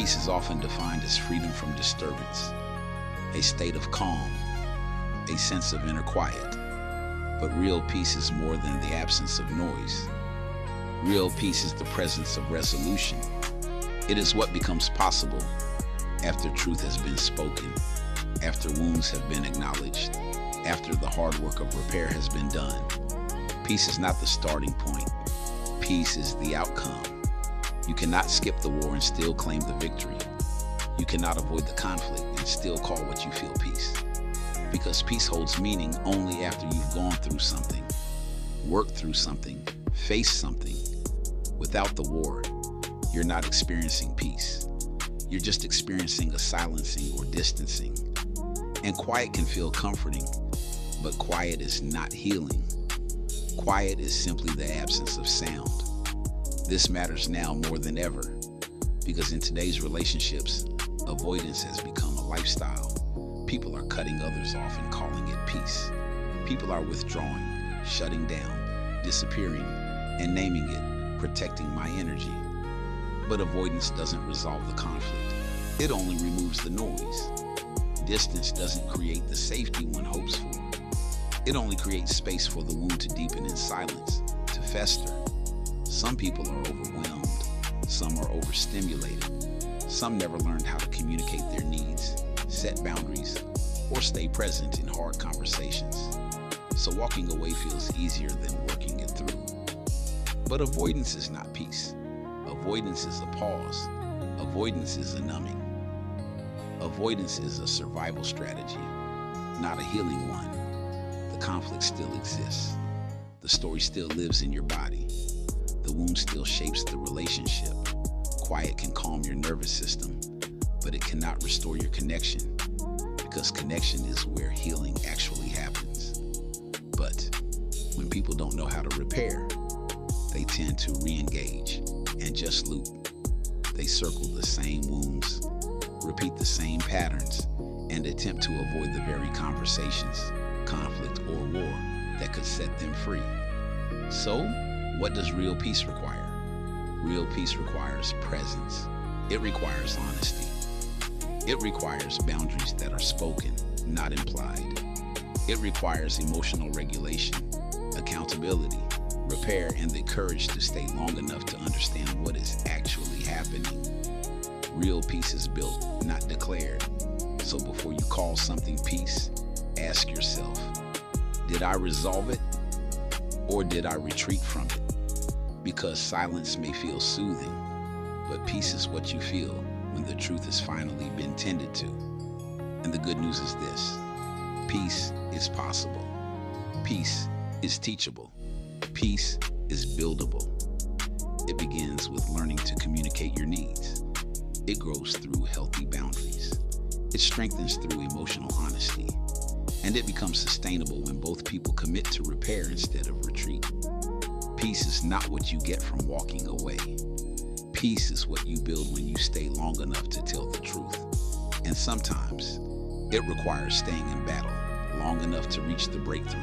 Peace is often defined as freedom from disturbance, a state of calm, a sense of inner quiet. But real peace is more than the absence of noise. Real peace is the presence of resolution. It is what becomes possible after truth has been spoken, after wounds have been acknowledged, after the hard work of repair has been done. Peace is not the starting point. Peace is the outcome. You cannot skip the war and still claim the victory. You cannot avoid the conflict and still call what you feel peace. Because peace holds meaning only after you've gone through something, worked through something, faced something. Without the war, you're not experiencing peace. You're just experiencing a silencing or distancing. And quiet can feel comforting, but quiet is not healing. Quiet is simply the absence of sound. This matters now more than ever, because in today's relationships, avoidance has become a lifestyle. People are cutting others off and calling it peace. People are withdrawing, shutting down, disappearing, and naming it, protecting my energy. But avoidance doesn't resolve the conflict. It only removes the noise. Distance doesn't create the safety one hopes for. It only creates space for the wound to deepen in silence, to fester. Some people are overwhelmed. Some are overstimulated. Some never learned how to communicate their needs, set boundaries, or stay present in hard conversations. So walking away feels easier than working it through. But avoidance is not peace. Avoidance is a pause. Avoidance is a numbing. Avoidance is a survival strategy, not a healing one. The conflict still exists. The story still lives in your body. The wound still shapes the relationship. Quiet can calm your nervous system, but it cannot restore your connection, because connection is where healing actually happens. But when people don't know how to repair, they tend to re-engage and just loop. They circle the same wounds, repeat the same patterns, and attempt to avoid the very conversations, conflict, or war that could set them free. So, what does real peace require? Real peace requires presence. It requires honesty. It requires boundaries that are spoken, not implied. It requires emotional regulation, accountability, repair, and the courage to stay long enough to understand what is actually happening. Real peace is built, not declared. So before you call something peace, ask yourself, did I resolve it, or did I retreat from it? Because silence may feel soothing, but peace is what you feel when the truth has finally been tended to. And the good news is this: peace is possible. Peace is teachable. Peace is buildable. It begins with learning to communicate your needs. It grows through healthy boundaries. It strengthens through emotional honesty. And it becomes sustainable when both people commit to repair instead of retreat. Peace is not what you get from walking away. Peace is what you build when you stay long enough to tell the truth. And sometimes it requires staying in battle long enough to reach the breakthrough.